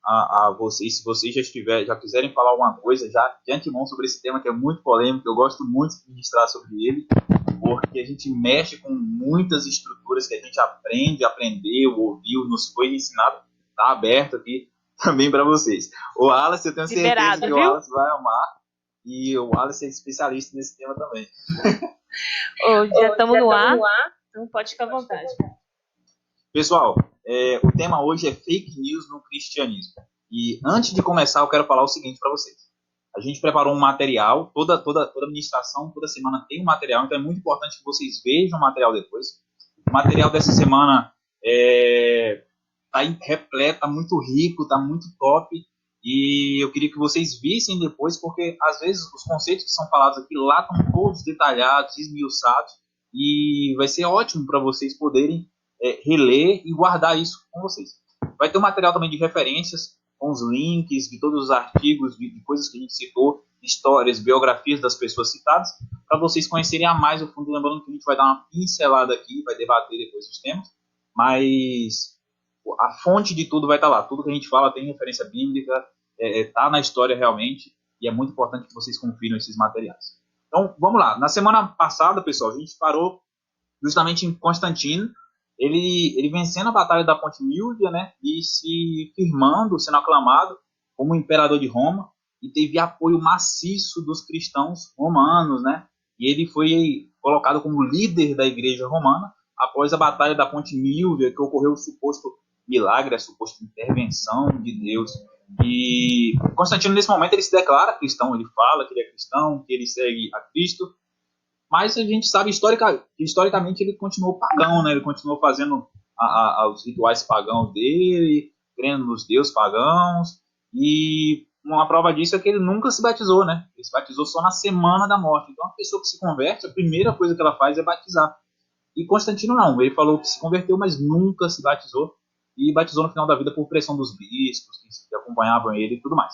a vocês, se vocês já quiserem falar alguma coisa já de antemão sobre esse tema que é muito polêmico, eu gosto muito de ministrar sobre ele, porque a gente mexe com muitas estruturas que a gente aprendeu, ouviu, nos foi ensinado, está aberto aqui também para vocês. O Wallace, eu tenho certeza que o Wallace vai amar, e o Wallace é especialista nesse tema também. Já estamos no ar, então pode ficar à vontade. Pessoal, o tema hoje é fake news no cristianismo. E antes de começar, eu quero falar o seguinte para vocês. A gente preparou um material, toda administração, toda semana tem um material, então é muito importante que vocês vejam o material depois. O material dessa semana está repleto, está muito rico, está muito top, e eu queria que vocês vissem depois, porque às vezes os conceitos que são falados aqui lá estão todos detalhados, esmiuçados, e vai ser ótimo para vocês poderem reler e guardar isso com vocês. Vai ter um material também de referências, com os links de todos os artigos, de coisas que a gente citou, histórias, biografias das pessoas citadas, para vocês conhecerem a mais o fundo. Lembrando que a gente vai dar uma pincelada aqui, vai debater depois os temas, mas a fonte de tudo vai estar lá. Tudo que a gente fala tem referência bíblica, está na história realmente, e é muito importante que vocês confiram esses materiais. Então, vamos lá. Na semana passada, pessoal, a gente parou justamente em Constantino, ele vencendo a batalha da Ponte Milvia, né, e se firmando, sendo aclamado como imperador de Roma, e teve apoio maciço dos cristãos romanos, né, e ele foi colocado como líder da igreja romana após a batalha da Ponte Milvia, que ocorreu o suposto milagre, a suposta intervenção de Deus. E Constantino, nesse momento, ele se declara cristão, ele fala que ele é cristão, que ele segue a Cristo, mas a gente sabe historicamente ele continuou pagão, né? Ele continuou fazendo os rituais pagãos dele, crendo nos deuses pagãos, e uma prova disso é que ele nunca se batizou, né? Ele se batizou só na semana da morte. Então a pessoa que se converte, a primeira coisa que ela faz é batizar. E Constantino não, ele falou que se converteu, mas nunca se batizou, e batizou no final da vida por pressão dos bispos que acompanhavam ele e tudo mais.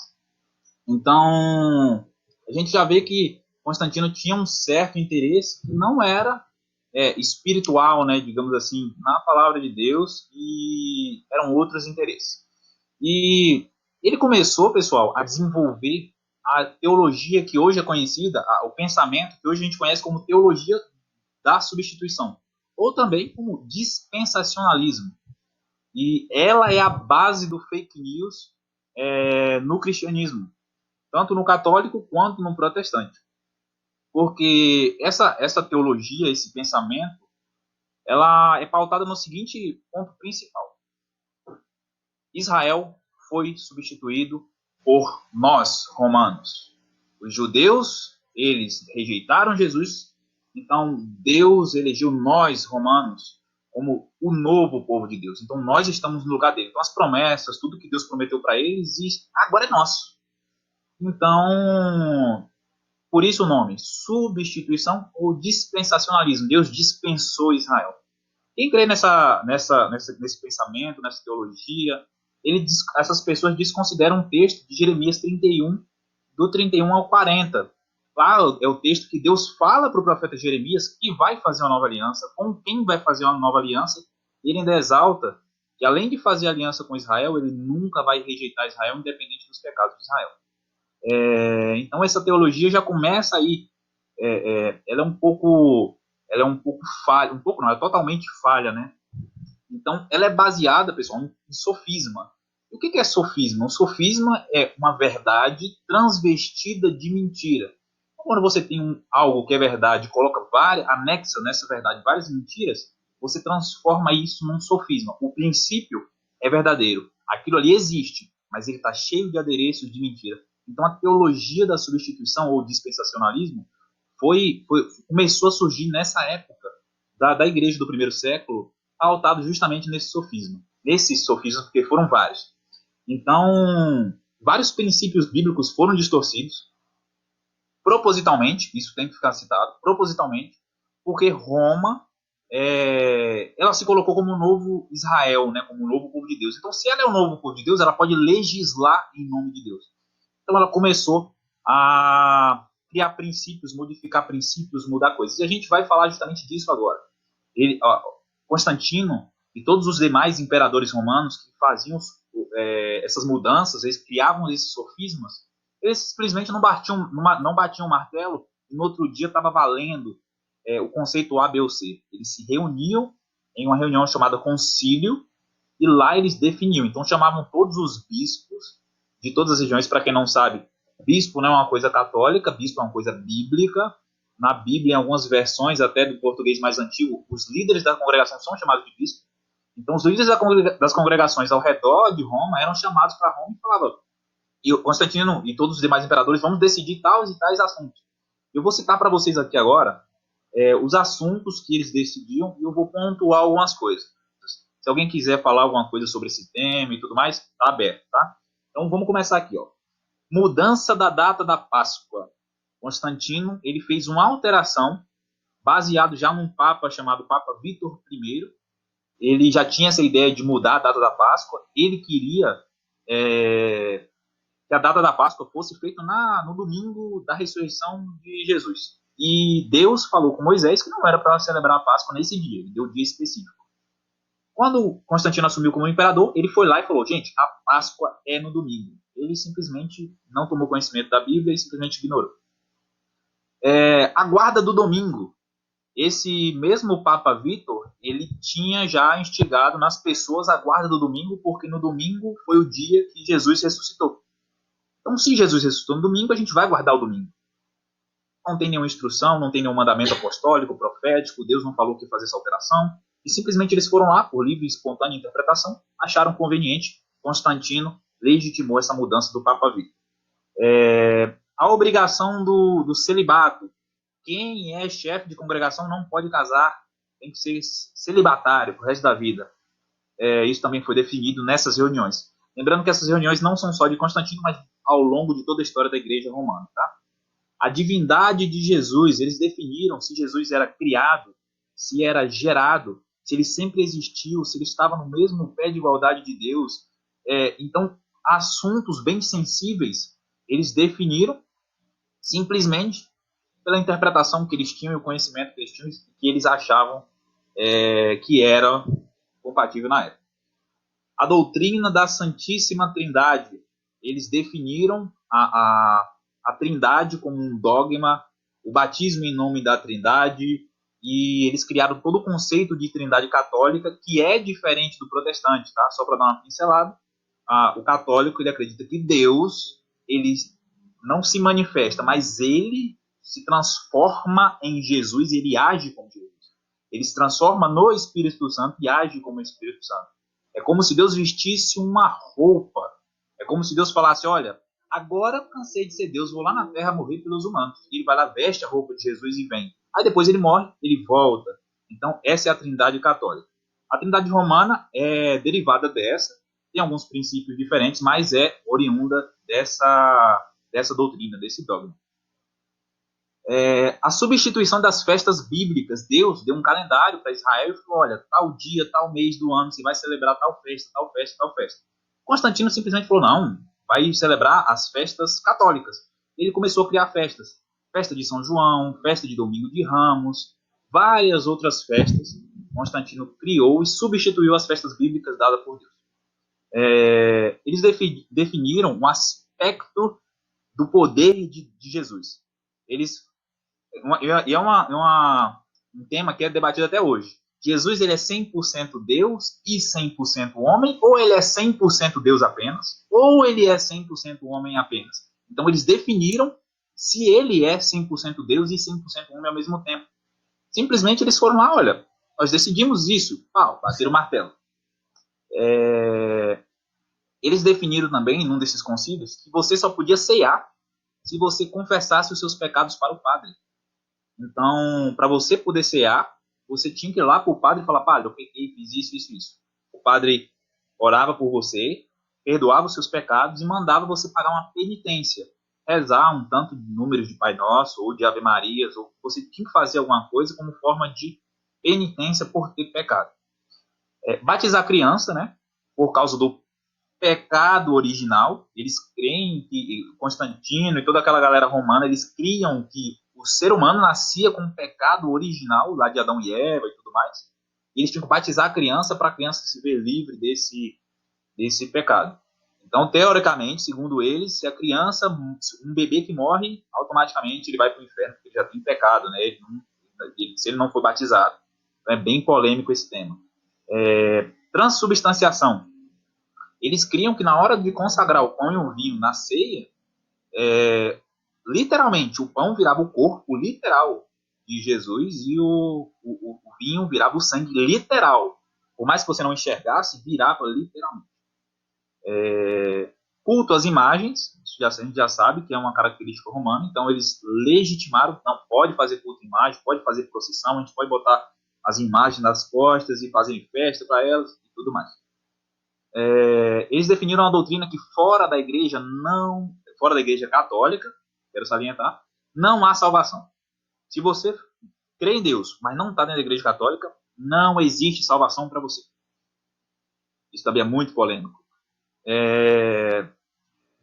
Então, a gente já vê que Constantino tinha um certo interesse que não era espiritual, né, digamos assim, na palavra de Deus, e eram outros interesses. E ele começou, pessoal, a desenvolver a teologia que hoje é conhecida, o pensamento que hoje a gente conhece como teologia da substituição, ou também como dispensacionalismo. E ela é a base do fake news no cristianismo, tanto no católico quanto no protestante. Porque essa teologia, esse pensamento, ela é pautada no seguinte ponto principal. Israel foi substituído por nós, romanos. Os judeus, eles rejeitaram Jesus, então Deus elegeu nós, romanos, como o novo povo de Deus. Então nós estamos no lugar dele. Então as promessas, tudo que Deus prometeu para eles, agora é nosso. Então, por isso o nome, substituição ou dispensacionalismo. Deus dispensou Israel. Quem crê nesse pensamento, nessa teologia, essas pessoas desconsideram um texto de Jeremias 31, do 31 ao 40. Lá é o texto que Deus fala para o profeta Jeremias que vai fazer uma nova aliança. Com quem vai fazer uma nova aliança? Ele ainda exalta que, além de fazer aliança com Israel, ele nunca vai rejeitar Israel, independente dos pecados de Israel. Então essa teologia já começa aí, ela é um pouco falha, um pouco não, é totalmente falha, né? Então ela é baseada, pessoal, em sofisma. E o que é sofisma? Um sofisma é uma verdade transvestida de mentira. Então, quando você tem algo que é verdade, anexa nessa verdade várias mentiras, você transforma isso num sofisma. O princípio é verdadeiro, aquilo ali existe, mas ele está cheio de adereços de mentira. Então a teologia da substituição ou dispensacionalismo começou a surgir nessa época da igreja do primeiro século, pautado justamente nesse sofisma. Nesses sofismas, porque foram vários. Então, vários princípios bíblicos foram distorcidos, propositalmente, isso tem que ficar citado, propositalmente, porque Roma, ela se colocou como um novo Israel, né, como um novo povo de Deus. Então, se ela é o novo povo de Deus, ela pode legislar em nome de Deus. Então ela começou a criar princípios, modificar princípios, mudar coisas. E a gente vai falar justamente disso agora. Constantino e todos os demais imperadores romanos que faziam essas mudanças, eles criavam esses sofismas, eles simplesmente não batiam o martelo e no outro dia estava valendo o conceito A, B ou C. Eles se reuniam em uma reunião chamada concílio e lá eles definiam. Então chamavam todos os bispos de todas as regiões. Para quem não sabe, bispo não é uma coisa católica, bispo é uma coisa bíblica. Na Bíblia, em algumas versões, até do português mais antigo, os líderes da congregação são chamados de bispo. Então os líderes das congregações ao redor de Roma eram chamados para Roma e falavam, e Constantino e todos os demais imperadores, vamos decidir tais e tais assuntos. Eu vou citar para vocês aqui agora os assuntos que eles decidiam e eu vou pontuar algumas coisas. Se alguém quiser falar alguma coisa sobre esse tema e tudo mais, está aberto, tá? Então vamos começar aqui, ó. Mudança da data da Páscoa. Constantino, ele fez uma alteração baseado já num papa chamado Papa Vítor I. Ele já tinha essa ideia de mudar a data da Páscoa. Ele queria que a data da Páscoa fosse feita no domingo da ressurreição de Jesus. E Deus falou com Moisés que não era para celebrar a Páscoa nesse dia, ele deu um dia específico. Quando Constantino assumiu como imperador, ele foi lá e falou, gente, a Páscoa é no domingo. Ele simplesmente não tomou conhecimento da Bíblia e simplesmente ignorou. A guarda do domingo. Esse mesmo Papa Vítor, ele tinha já instigado nas pessoas a guarda do domingo, porque no domingo foi o dia que Jesus ressuscitou. Então, se Jesus ressuscitou no domingo, a gente vai guardar o domingo. Não tem nenhuma instrução, não tem nenhum mandamento apostólico, profético, Deus não falou que fazer essa alteração, e simplesmente eles foram lá, por livre e espontânea interpretação, acharam conveniente, Constantino legitimou essa mudança do Papa Vítor. A obrigação do celibato. Quem é chefe de congregação não pode casar, tem que ser celibatário pro resto da vida. Isso também foi definido nessas reuniões. Lembrando que essas reuniões não são só de Constantino, mas ao longo de toda a história da Igreja Romana. Tá? A divindade de Jesus, eles definiram se Jesus era criado, se era gerado, se ele sempre existiu, se ele estava no mesmo pé de igualdade de Deus. Então, assuntos bem sensíveis, eles definiram simplesmente pela interpretação que eles tinham e o conhecimento que eles tinham, que eles achavam que era compatível na época. A doutrina da Santíssima Trindade. Eles definiram a Trindade como um dogma, o batismo em nome da Trindade, e eles criaram todo o conceito de Trindade católica, que é diferente do protestante, tá? Só para dar uma pincelada. O católico, ele acredita que Deus, ele não se manifesta, mas ele se transforma em Jesus e ele age como Jesus. Ele se transforma no Espírito Santo e age como Espírito Santo. É como se Deus vestisse uma roupa. É como se Deus falasse, olha, agora eu cansei de ser Deus, vou lá na terra morrer pelos humanos. E ele vai lá, veste a roupa de Jesus e vem. Aí depois ele morre, ele volta. Então essa é a Trindade católica. A Trindade romana é derivada dessa, tem alguns princípios diferentes, mas é oriunda dessa doutrina, desse dogma. A substituição das festas bíblicas. Deus deu um calendário para Israel e falou, olha, tal dia, tal mês do ano, você vai celebrar tal festa, tal festa, tal festa. Constantino simplesmente falou, não, vai celebrar as festas católicas. Ele começou a criar festas. Festa de São João, festa de Domingo de Ramos, várias outras festas. Constantino criou e substituiu as festas bíblicas dadas por Deus. Eles definiram um aspecto do poder de Jesus. Um tema que é debatido até hoje. Jesus ele é 100% Deus e 100% homem, ou ele é 100% Deus apenas, ou ele é 100% homem apenas. Então eles definiram se ele é 100% Deus e 100% homem ao mesmo tempo. Simplesmente eles foram lá, olha, nós decidimos isso, bater o martelo. Eles definiram também, num desses concílios, que você só podia ceiar se você confessasse os seus pecados para o padre. Então, para você poder cear, você tinha que ir lá para o padre e falar, padre, eu pequei, fiz isso, isso, isso. O padre orava por você, perdoava os seus pecados e mandava você pagar uma penitência. Rezar um tanto de números de Pai Nosso ou de Ave Marias, ou você tinha que fazer alguma coisa como forma de penitência por ter pecado. Batizar a criança, né, por causa do pecado original. Eles creem que Constantino e toda aquela galera romana, eles criam que o ser humano nascia com um pecado original, lá de Adão e Eva e tudo mais. E eles tinham que batizar a criança para a criança se ver livre desse pecado. Então, teoricamente, segundo eles, se a criança, um bebê que morre, automaticamente ele vai para o inferno, porque ele já tem pecado, né? Se ele não for batizado. Então, é bem polêmico esse tema. Transubstanciação. Eles criam que na hora de consagrar o pão e o vinho na ceia, literalmente, o pão virava o corpo literal de Jesus e o vinho virava o sangue literal. Por mais que você não enxergasse, virava literalmente. Culto às imagens, a gente já sabe que é uma característica romana, então eles legitimaram, não pode fazer culto à imagem, pode fazer procissão, a gente pode botar as imagens nas costas e fazer festa para elas e tudo mais. Eles definiram uma doutrina que fora da igreja católica, quero salientar, não há salvação. Se você crê em Deus, mas não está dentro da igreja católica, não existe salvação para você. Isso também é muito polêmico.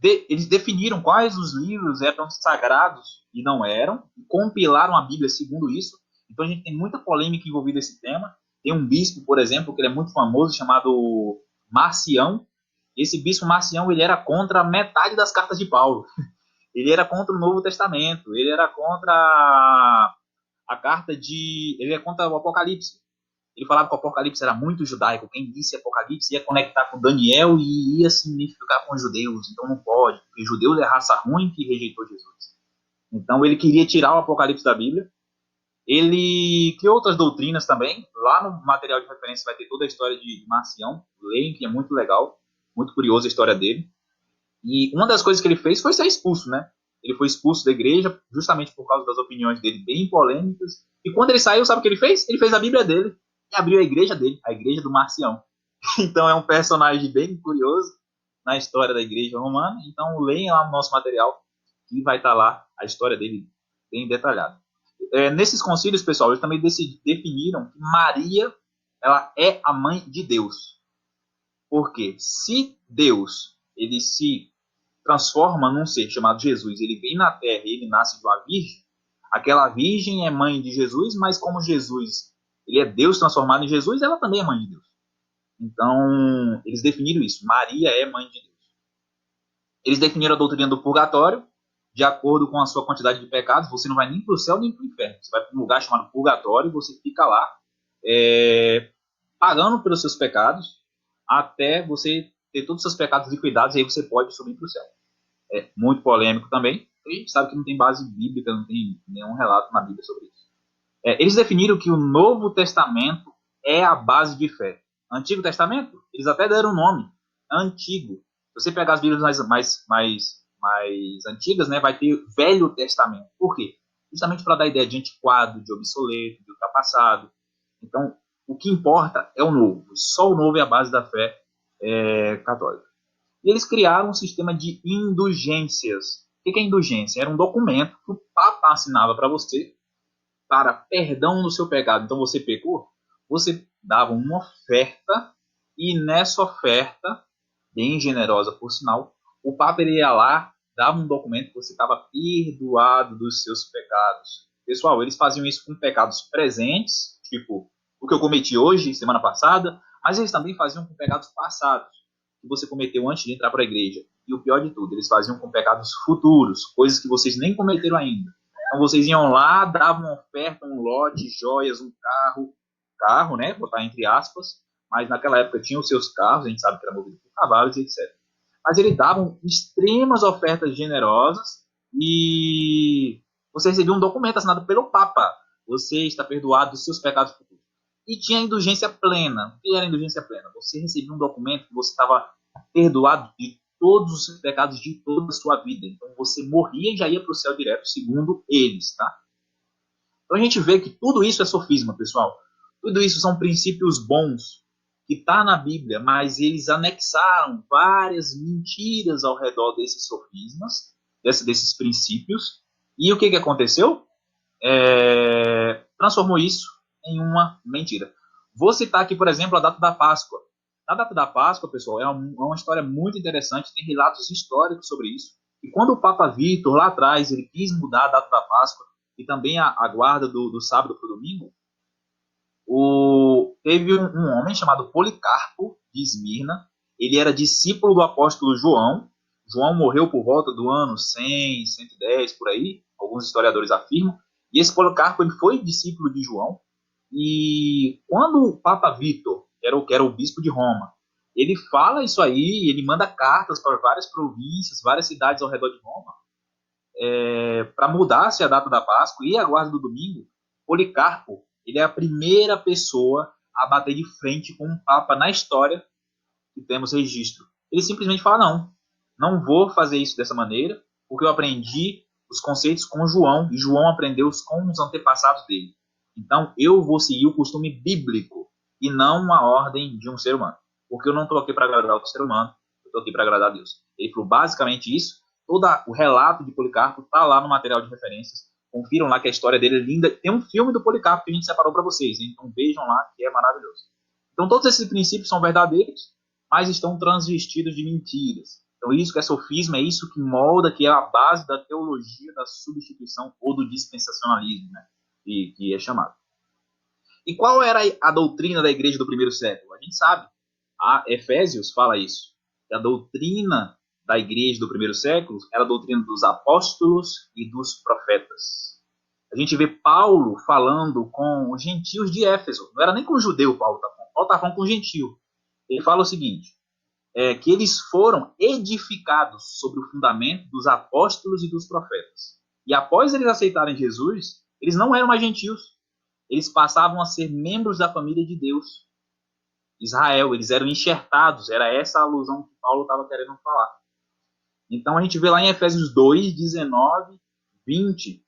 Eles definiram quais os livros eram sagrados e não eram, e compilaram a Bíblia segundo isso. Então a gente tem muita polêmica envolvida nesse tema. Tem um bispo, por exemplo, que ele é muito famoso, chamado Marcião. Esse bispo Marcião, ele era contra metade das cartas de Paulo. Ele era contra o Novo Testamento, ele era contra a carta de... ele é contra o Apocalipse. Ele falava que o Apocalipse era muito judaico. Quem disse Apocalipse ia conectar com Daniel e ia se identificar com os judeus. Então não pode, porque judeus é raça ruim que rejeitou Jesus. Então ele queria tirar o Apocalipse da Bíblia. Ele criou outras doutrinas também. Lá no material de referência vai ter toda a história de Marcião. Leem, que é muito legal. Muito curiosa a história dele. E uma das coisas que ele fez foi ser expulso, né? Ele foi expulso da igreja justamente por causa das opiniões dele bem polêmicas. E quando ele saiu, sabe o que ele fez? Ele fez a Bíblia dele e abriu a igreja dele, a igreja do Marcião. Então é um personagem bem curioso na história da igreja romana. Então leiam lá no nosso material que vai estar lá a história dele bem detalhada. Nesses concílios, pessoal, eles também definiram que Maria ela é a mãe de Deus. Porque se Deus ele se transforma num ser chamado Jesus, ele vem na terra e ele nasce de uma virgem, aquela virgem é mãe de Jesus, mas como Jesus ele é Deus transformado em Jesus, ela também é mãe de Deus. Então, eles definiram isso. Maria é mãe de Deus. Eles definiram a doutrina do purgatório, de acordo com a sua quantidade de pecados. Você não vai nem para o céu nem para o inferno. Você vai para um lugar chamado purgatório e você fica lá pagando pelos seus pecados até você ter todos os seus pecados liquidados e aí você pode subir para o céu. É muito polêmico também. A gente sabe que não tem base bíblica, não tem nenhum relato na Bíblia sobre isso. Eles definiram que o Novo Testamento é a base de fé. Antigo Testamento, eles até deram o nome, Antigo. Se você pegar as Bíblias mais antigas, né, vai ter Velho Testamento. Por quê? Justamente para dar a ideia de antiquado, de obsoleto, de ultrapassado. Então, o que importa é o Novo. Só o Novo é a base da fé católica. E eles criaram um sistema de indulgências. O que é indulgência? Era um documento que o Papa assinava para você para perdão do seu pecado. Então você pecou, você dava uma oferta e nessa oferta, bem generosa por sinal, o Papa ia lá, dava um documento que você estava perdoado dos seus pecados. Pessoal, eles faziam isso com pecados presentes, tipo o que eu cometi hoje, semana passada, mas eles também faziam com pecados passados, que você cometeu antes de entrar para a igreja. E o pior de tudo, eles faziam com pecados futuros, coisas que vocês nem cometeram ainda. Então vocês iam lá, davam uma oferta, um lote, joias, um carro, né, botar entre aspas, mas naquela época tinham os seus carros, a gente sabe que era movido por cavalos e etc. Mas eles davam extremas ofertas generosas e você recebia um documento assinado pelo Papa. Você está perdoado dos seus pecados futuros. E tinha a indulgência plena. O que era a indulgência plena? Você recebia um documento que você estava perdoado de todos os seus pecados de toda a sua vida. Então você morria e já ia para o céu direto, segundo eles, tá? Então a gente vê que tudo isso é sofisma, pessoal. Tudo isso são princípios bons que está na Bíblia, mas eles anexaram várias mentiras ao redor desses sofismas, desses princípios. E o que aconteceu? Transformou isso em uma mentira. Vou citar aqui, por exemplo, a data da Páscoa. A data da Páscoa, pessoal, é uma história muito interessante, tem relatos históricos sobre isso. E quando o Papa Vítor, lá atrás, ele quis mudar a data da Páscoa e também a guarda do sábado para o domingo, teve um homem chamado Policarpo de Esmirna, Ele era discípulo do apóstolo João. João morreu por volta do ano 100, 110, por aí, alguns historiadores afirmam. E esse Policarpo ele foi discípulo de João. E quando o Papa Vitor, que era o bispo de Roma, ele fala isso aí, ele manda cartas para várias províncias, várias cidades ao redor de Roma, para mudar-se a data da Páscoa e a guarda do domingo. Policarpo, ele é a primeira pessoa a bater de frente com um Papa na história que temos registro. Ele simplesmente fala, não vou fazer isso dessa maneira, porque eu aprendi os conceitos com João, e João aprendeu com os antepassados dele. Então, eu vou seguir o costume bíblico, e não a ordem de um ser humano. Porque eu não estou aqui para agradar o ser humano, eu estou aqui para agradar a Deus. Ele falou basicamente isso. Todo o relato de Policarpo está lá no material de referências. Confiram lá que a história dele é linda. Tem um filme do Policarpo que a gente separou para vocês, hein? Então vejam lá que é maravilhoso. Então todos esses princípios são verdadeiros, mas estão transvestidos de mentiras. Então isso que é sofisma, é isso que molda, que é a base da teologia da substituição ou do dispensacionalismo, né? Que é chamado. E qual era a doutrina da igreja do primeiro século? A gente sabe. A Efésios fala isso. Que a doutrina da igreja do primeiro século era a doutrina dos apóstolos e dos profetas. A gente vê Paulo falando com os gentios de Éfeso. Não era nem com o judeu Paulo estava falando. Paulo estava falando com o gentio. Ele fala o seguinte, que eles foram edificados sobre o fundamento dos apóstolos e dos profetas. E após eles aceitarem Jesus, eles não eram mais gentios. Eles passavam a ser membros da família de Deus. Israel, eles eram enxertados. Era essa a alusão que Paulo estava querendo falar. Então a gente vê lá em Efésios 2, 19, 20.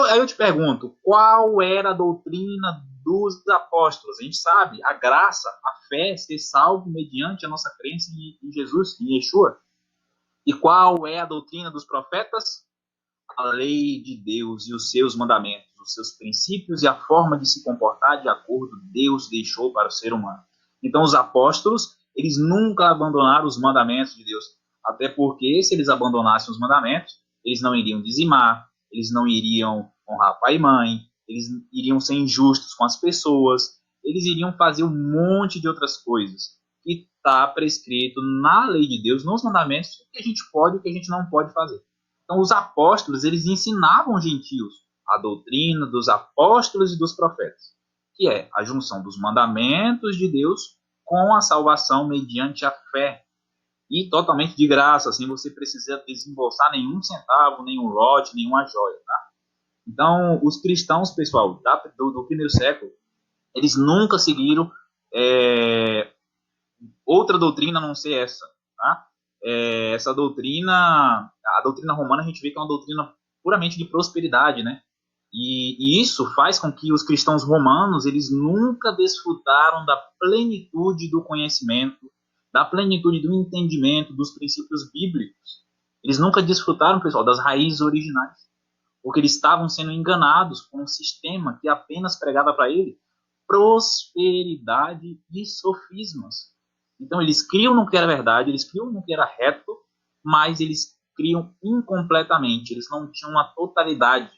Aí eu te pergunto, qual era a doutrina dos apóstolos? A gente sabe, a graça, a fé, ser salvo mediante a nossa crença em Jesus, em Yeshua. E qual é a doutrina dos profetas? A lei de Deus e os seus mandamentos, os seus princípios e a forma de se comportar de acordo com Deus deixou para o ser humano. Então os apóstolos, eles nunca abandonaram os mandamentos de Deus, até porque se eles abandonassem os mandamentos, eles não iriam dizimar, eles não iriam honrar pai e mãe, eles iriam ser injustos com as pessoas, eles iriam fazer um monte de outras coisas que está prescrito na lei de Deus, nos mandamentos, o que a gente pode e o que a gente não pode fazer. Então, os apóstolos, eles ensinavam os gentios a doutrina dos apóstolos e dos profetas, que é a junção dos mandamentos de Deus com a salvação mediante a fé. E totalmente de graça, sem você precisar desembolsar nenhum centavo, nenhum lote, nenhuma joia, tá? Então, os cristãos, pessoal, do primeiro século, eles nunca seguiram outra doutrina a não ser essa, tá? Essa doutrina, a doutrina romana, a gente vê que é uma doutrina puramente de prosperidade, né? E isso faz com que os cristãos romanos, eles nunca desfrutaram da plenitude do conhecimento, da plenitude do entendimento dos princípios bíblicos. Eles nunca desfrutaram, pessoal, das raízes originais, porque eles estavam sendo enganados com um sistema que apenas pregava para ele prosperidade e sofismas. Então eles criam no que era verdade, eles criam no que era reto, mas eles criam incompletamente, eles não tinham uma totalidade,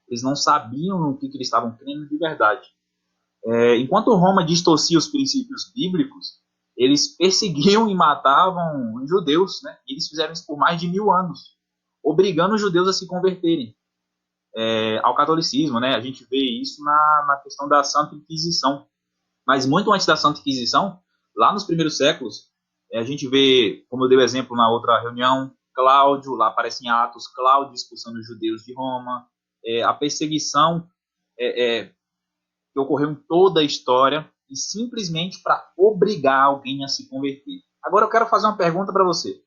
eles não sabiam no que eles estavam crendo de verdade. Enquanto Roma distorcia os princípios bíblicos, eles perseguiam e matavam os judeus, né? E eles fizeram isso por mais de 1000 anos, obrigando os judeus a se converterem ao catolicismo, né? A gente vê isso na questão da Santa Inquisição. Mas muito antes da Santa Inquisição, lá nos primeiros séculos, a gente vê, como eu dei o exemplo na outra reunião, Cláudio, lá aparece em Atos, Cláudio expulsando os judeus de Roma, a perseguição que ocorreu em toda a história, e simplesmente para obrigar alguém a se converter. Agora eu quero fazer uma pergunta para você.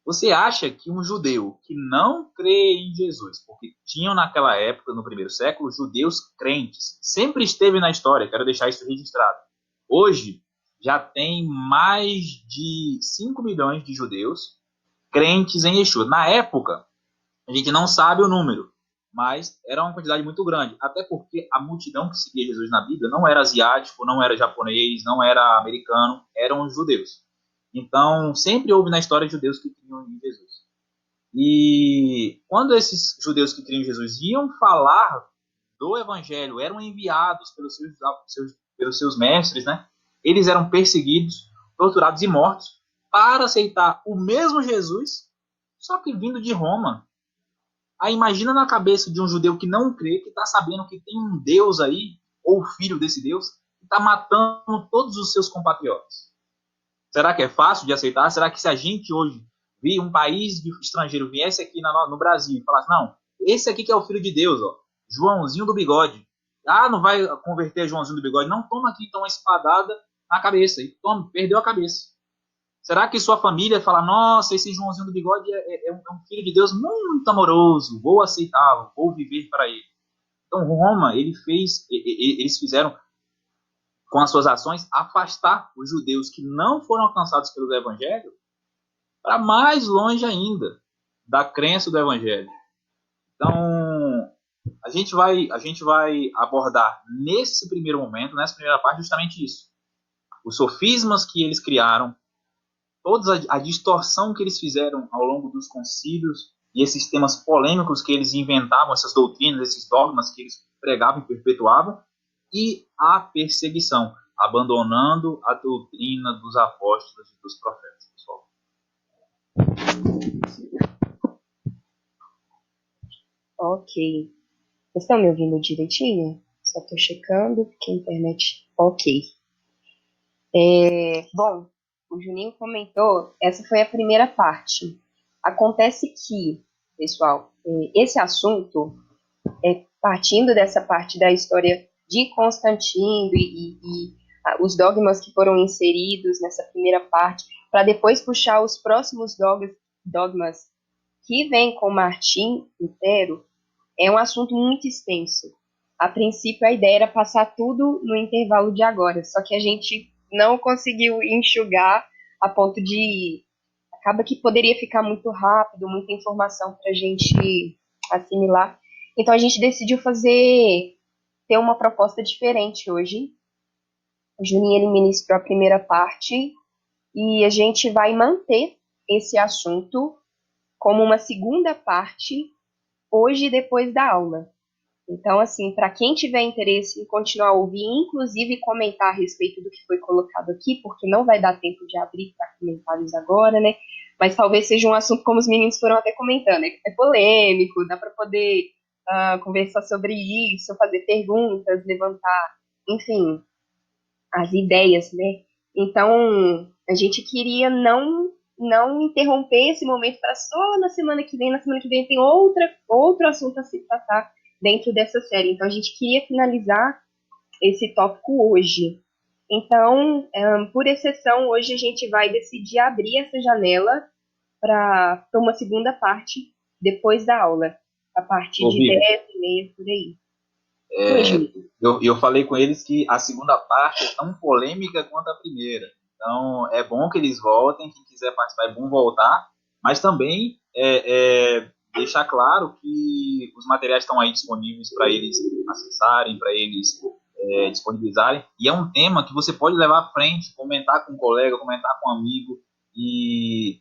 Você acha que um judeu que não crê em Jesus, porque tinham naquela época, no primeiro século, judeus crentes, sempre esteve na história, quero deixar isso registrado. Hoje, já tem mais de 5 milhões de judeus crentes em Yeshua. Na época, a gente não sabe o número, mas era uma quantidade muito grande, até porque a multidão que seguia Jesus na Bíblia não era asiático, não era japonês, não era americano, eram os judeus. Então, sempre houve na história judeus que criam em Jesus. E quando esses judeus que criam em Jesus iam falar do evangelho, eram enviados pelos seus mestres, né? Eles eram perseguidos, torturados e mortos. para aceitar o mesmo Jesus, só que vindo de Roma. Aí imagina na cabeça de um judeu que não crê, que está sabendo que tem um Deus aí, ou filho desse Deus, que está matando todos os seus compatriotas. Será que é fácil de aceitar? Será que se a gente hoje vir um país estrangeiro viesse aqui no Brasil e falasse, não, esse aqui que é o filho de Deus, ó, Joãozinho do bigode. Ah, não vai converter Joãozinho do bigode? Não, toma aqui então uma espadada na cabeça. E toma, perdeu a cabeça. Será que sua família fala, nossa, esse Joãozinho do bigode é um filho de Deus muito amoroso, vou aceitá-lo, vou viver para ele. Então Roma, eles fizeram com as suas ações afastar os judeus que não foram alcançados pelo evangelho para mais longe ainda da crença do evangelho. Então a gente vai abordar nesse primeiro momento, nessa primeira parte, justamente isso. Os sofismas que eles criaram, toda a distorção que eles fizeram ao longo dos concílios e esses temas polêmicos que eles inventavam, essas doutrinas, esses dogmas que eles pregavam e perpetuavam, e a perseguição, abandonando a doutrina dos apóstolos e dos profetas, pessoal. Ok. Vocês estão me ouvindo direitinho? Só estou checando, porque a internet... Ok. Bom, o Juninho comentou, essa foi a primeira parte. Acontece que, pessoal, esse assunto, partindo dessa parte da história de Constantino e os dogmas que foram inseridos nessa primeira parte, para depois puxar os próximos dogmas que vêm com Martim Lutero, é um assunto muito extenso. A princípio, a ideia era passar tudo no intervalo de agora, só que a gente não conseguiu enxugar a ponto de... Acaba que poderia ficar muito rápido, muita informação para a gente assimilar. Então, a gente decidiu ter uma proposta diferente hoje. O Juninho, ele ministrou a primeira parte e a gente vai manter esse assunto como uma segunda parte hoje, depois da aula. Então, assim, para quem tiver interesse em continuar a ouvir, inclusive comentar a respeito do que foi colocado aqui, porque não vai dar tempo de abrir para comentários agora, né? Mas talvez seja um assunto, como os meninos foram até comentando, é polêmico, dá para poder conversar sobre isso, fazer perguntas, levantar, enfim, as ideias, né? Então, a gente queria não interromper esse momento para só na semana que vem. Na semana que vem tem outro assunto a se tratar dentro dessa série. Então, a gente queria finalizar esse tópico hoje. Então, por exceção, hoje a gente vai decidir abrir essa janela para uma segunda parte depois da aula, a partir de 10h30 por aí. Eu falei com eles que a segunda parte é tão polêmica quanto a primeira. Então, é bom que eles voltem. Quem quiser participar, é bom voltar. Mas também deixar claro que os materiais estão aí disponíveis para eles acessarem, para eles disponibilizarem. E é um tema que você pode levar à frente, comentar com um colega, comentar com um amigo. E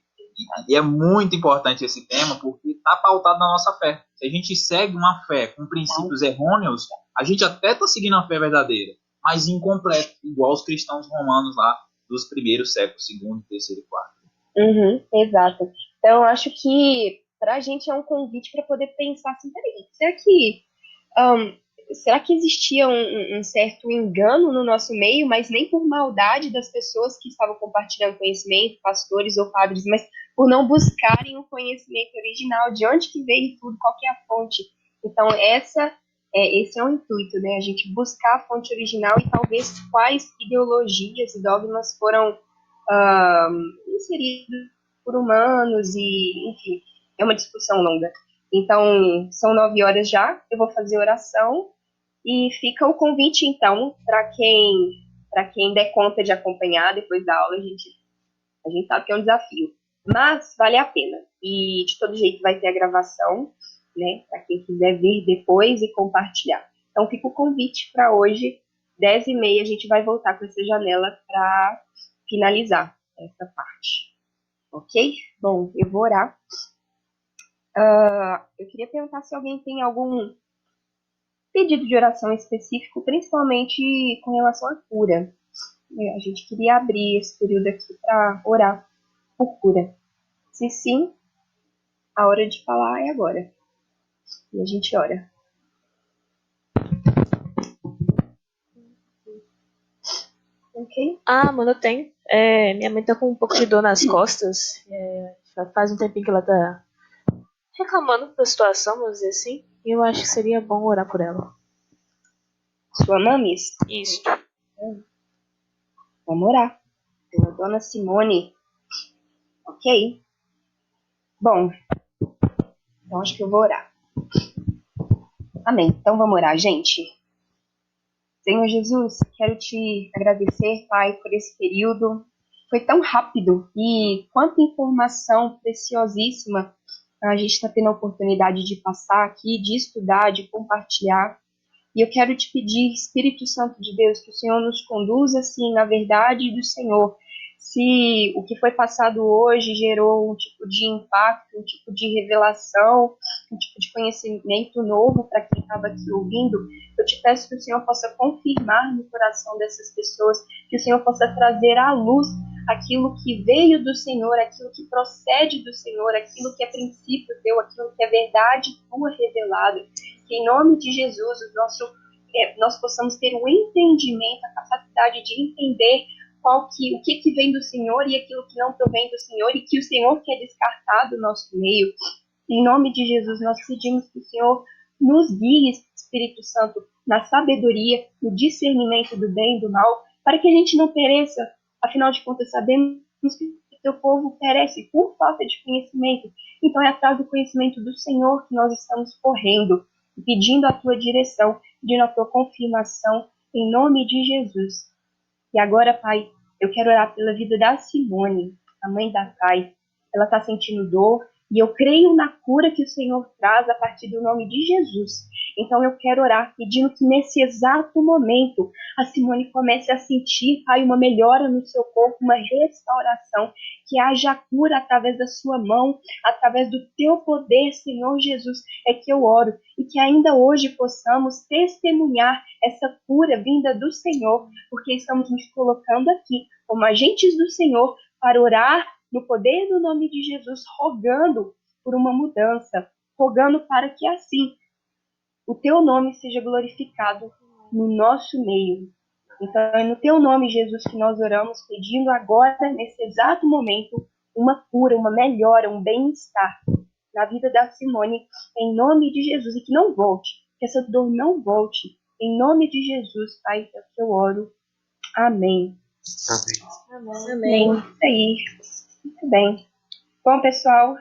é muito importante esse tema porque está pautado na nossa fé. Se a gente segue uma fé com princípios errôneos, a gente até está seguindo a fé verdadeira, mas incompleto, igual os cristãos romanos lá dos primeiros séculos, segundo, terceiro e quarto. Exato. Então, eu acho que para a gente é um convite para poder pensar assim, peraí, será que existia um certo engano no nosso meio, mas nem por maldade das pessoas que estavam compartilhando conhecimento, pastores ou padres, mas por não buscarem o conhecimento original, de onde que veio tudo, qual que é a fonte. Então, esse é o intuito, né? A gente buscar a fonte original e talvez quais ideologias e dogmas foram inseridos por humanos e, enfim, é uma discussão longa. Então, são 9h já, eu vou fazer oração e fica o convite, então, para quem der conta de acompanhar depois da aula, a gente sabe que é um desafio, mas vale a pena. E, de todo jeito, vai ter a gravação, né, para quem quiser vir depois e compartilhar. Então, fica o convite para hoje, 10h30, a gente vai voltar com essa janela para finalizar essa parte. Ok? Bom, eu vou orar. Eu queria perguntar se alguém tem algum pedido de oração específico, principalmente com relação à cura. A gente queria abrir esse período aqui para orar por cura. Se sim, a hora de falar é agora. E a gente ora. Ok? Mano, eu tenho. Minha mãe tá com um pouco de dor nas costas. Já faz um tempinho que ela tá reclamando da situação, vamos dizer assim. E eu acho que seria bom orar por ela. Sua mamis. Isso. Vamos orar. Pela dona Simone. Ok? Bom, então acho que eu vou orar. Amém. Então vamos orar, gente. Senhor Jesus, quero te agradecer, Pai, por esse período. Foi tão rápido e quanta informação preciosíssima a gente está tendo a oportunidade de passar aqui, de estudar, de compartilhar. E eu quero te pedir, Espírito Santo de Deus, que o Senhor nos conduza, assim, na verdade do Senhor. Se o que foi passado hoje gerou um tipo de impacto, um tipo de revelação, um tipo de conhecimento novo para quem estava aqui ouvindo, eu te peço que o Senhor possa confirmar no coração dessas pessoas, que o Senhor possa trazer à luz aquilo que veio do Senhor, aquilo que procede do Senhor, aquilo que é princípio teu, aquilo que é verdade tua revelada. Que em nome de Jesus nós possamos ter o entendimento, a capacidade de entender o que vem do Senhor e aquilo que não provém do Senhor e que o Senhor quer descartar do nosso meio. Em nome de Jesus, nós pedimos que o Senhor nos guie, Espírito Santo, na sabedoria, no discernimento do bem e do mal, para que a gente não pereça. Afinal de contas, sabemos que o teu povo perece por falta de conhecimento. Então é atrás do conhecimento do Senhor que nós estamos correndo, pedindo a tua direção, pedindo a tua confirmação, em nome de Jesus. E agora, Pai, eu quero orar pela vida da Simone, a mãe da Thay. Ela está sentindo dor e eu creio na cura que o Senhor traz a partir do nome de Jesus. Então eu quero orar pedindo que nesse exato momento a Simone comece a sentir, Pai, uma melhora no seu corpo, uma restauração, que haja cura através da sua mão, através do teu poder, Senhor Jesus, é que eu oro. E que ainda hoje possamos testemunhar essa cura vinda do Senhor, porque estamos nos colocando aqui como agentes do Senhor para orar no poder do nome de Jesus, rogando por uma mudança, rogando para que assim o teu nome seja glorificado no nosso meio. Então é no teu nome, Jesus, que nós oramos, pedindo agora, nesse exato momento, uma cura, uma melhora, um bem-estar na vida da Simone, em nome de Jesus, e que não volte, que essa dor não volte. Em nome de Jesus, Pai, é que eu oro. Amém. Amém. Isso aí. Muito bem. Bom, pessoal,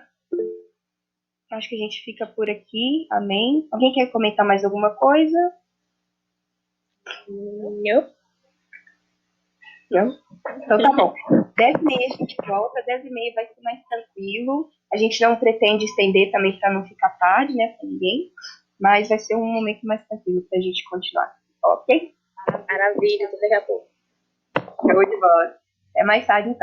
acho que a gente fica por aqui. Amém. Alguém quer comentar mais alguma coisa? Não. Não? Então tá bom. 10h30 a gente volta, 10h30 vai ser mais tranquilo. A gente não pretende estender também para não ficar tarde, né, para ninguém. Mas vai ser um momento mais tranquilo pra gente continuar. Ok? Maravilha, até daqui a pouco. Show de bola. Até mais tarde, então.